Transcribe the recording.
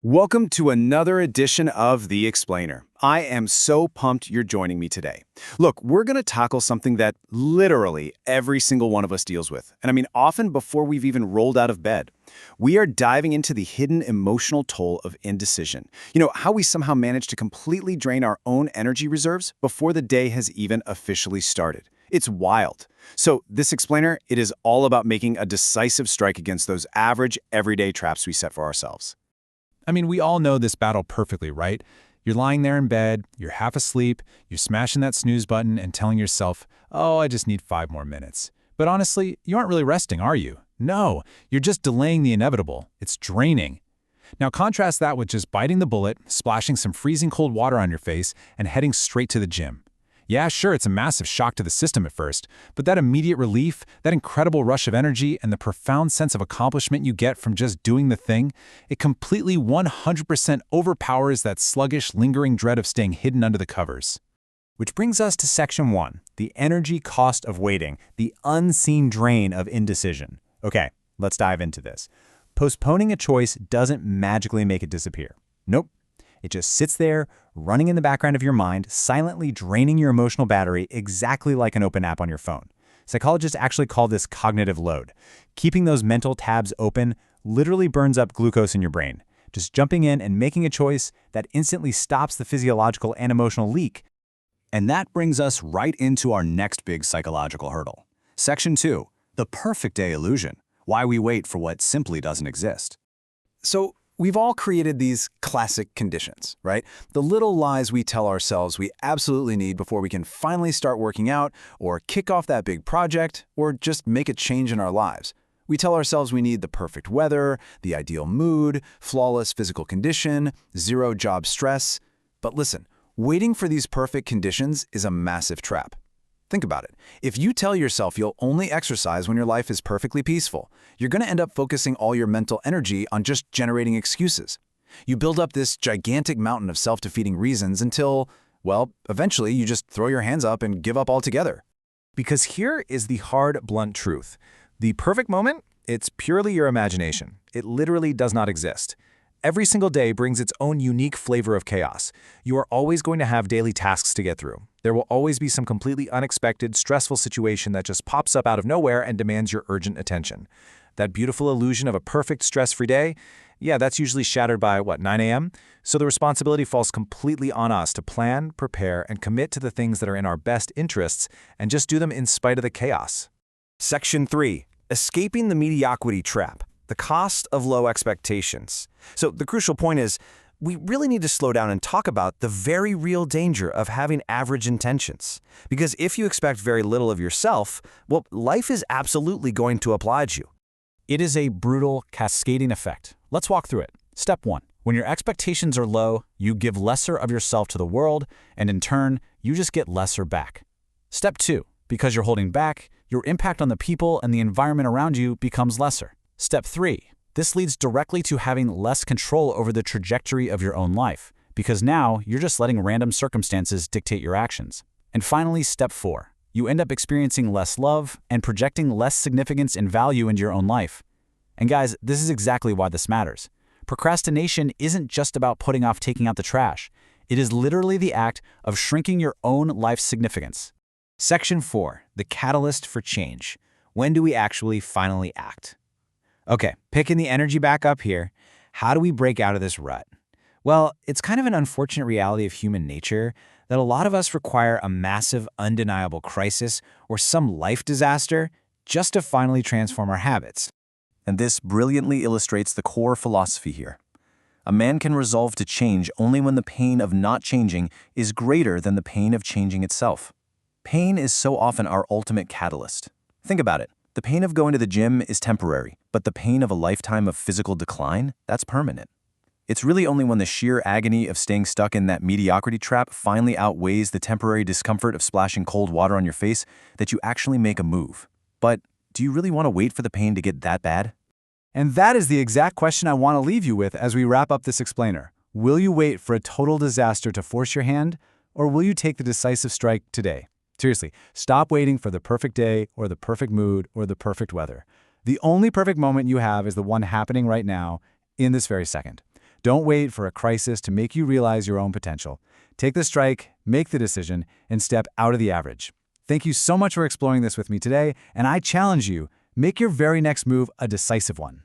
Welcome to another edition of The Explainer. I am so pumped you're joining me today. Look, we're going to tackle something that literally every single one of us deals with. And I mean, often before we've even rolled out of bed. We are diving into the hidden emotional toll of indecision. How we somehow manage to completely drain our own energy reserves before the day has even officially started. It's wild. So this Explainer, it is all about making a decisive strike against those average, everyday traps we set for ourselves. I mean, we all know this battle perfectly, right? You're lying there in bed, you're half asleep, you're smashing that snooze button and telling yourself, oh, I just need 5 more minutes. But honestly, you aren't really resting, are you? No, you're just delaying the inevitable. It's draining. Now contrast that with just biting the bullet, splashing some freezing cold water on your face, and heading straight to the gym. Yeah, sure, it's a massive shock to the system at first, but that immediate relief, that incredible rush of energy, and the profound sense of accomplishment you get from just doing the thing, it completely 100% overpowers that sluggish, lingering dread of staying hidden under the covers. Which brings us to Section 1, the energy cost of waiting, the unseen drain of indecision. Okay, let's dive into this. Postponing a choice doesn't magically make it disappear. Nope. It just sits there, running in the background of your mind, silently draining your emotional battery exactly like an open app on your phone. Psychologists actually call this cognitive load. Keeping those mental tabs open literally burns up glucose in your brain. Just jumping in and making a choice that instantly stops the physiological and emotional leak. And that brings us right into our next big psychological hurdle. Section 2, the perfect day illusion. Why we wait for what simply doesn't exist. So, we've all created these classic conditions, right? The little lies we tell ourselves we absolutely need before we can finally start working out, or kick off that big project, or just make a change in our lives. We tell ourselves we need the perfect weather, the ideal mood, flawless physical condition, zero job stress. But listen, waiting for these perfect conditions is a massive trap. Think about it. If you tell yourself you'll only exercise when your life is perfectly peaceful, you're going to end up focusing all your mental energy on just generating excuses. You build up this gigantic mountain of self-defeating reasons until, well, eventually you just throw your hands up and give up altogether. Because here is the hard, blunt truth. The perfect moment, it's purely your imagination. It literally does not exist. Every single day brings its own unique flavor of chaos. You are always going to have daily tasks to get through. There will always be some completely unexpected, stressful situation that just pops up out of nowhere and demands your urgent attention. That beautiful illusion of a perfect, stress-free day, yeah, that's usually shattered by, 9 a.m.? So the responsibility falls completely on us to plan, prepare, and commit to the things that are in our best interests and just do them in spite of the chaos. Section 3, escaping the mediocrity trap. The cost of low expectations. So the crucial point is, we really need to slow down and talk about the very real danger of having average intentions. Because if you expect very little of yourself, well, life is absolutely going to oblige you. It is a brutal, cascading effect. Let's walk through it. Step 1. When your expectations are low, you give lesser of yourself to the world, and in turn, you just get lesser back. Step 2. Because you're holding back, your impact on the people and the environment around you becomes lesser. Step 3. This leads directly to having less control over the trajectory of your own life, because now you're just letting random circumstances dictate your actions. And finally, Step 4. You end up experiencing less love and projecting less significance and value into your own life. And guys, this is exactly why this matters. Procrastination isn't just about putting off taking out the trash. It is literally the act of shrinking your own life's significance. Section 4, the catalyst for change. When do we actually finally act? Okay, picking the energy back up here, how do we break out of this rut? Well, it's kind of an unfortunate reality of human nature that a lot of us require a massive, undeniable crisis or some life disaster just to finally transform our habits. And this brilliantly illustrates the core philosophy here. A man can resolve to change only when the pain of not changing is greater than the pain of changing itself. Pain is so often our ultimate catalyst. Think about it. The pain of going to the gym is temporary, but the pain of a lifetime of physical decline, that's permanent. It's really only when the sheer agony of staying stuck in that mediocrity trap finally outweighs the temporary discomfort of splashing cold water on your face that you actually make a move. But do you really want to wait for the pain to get that bad? And that is the exact question I want to leave you with as we wrap up this explainer. Will you wait for a total disaster to force your hand, or will you take the decisive strike today? Seriously, stop waiting for the perfect day or the perfect mood or the perfect weather. The only perfect moment you have is the one happening right now, in this very second. Don't wait for a crisis to make you realize your own potential. Take the strike, make the decision, and step out of the average. Thank you so much for exploring this with me today, and I challenge you, make your very next move a decisive one.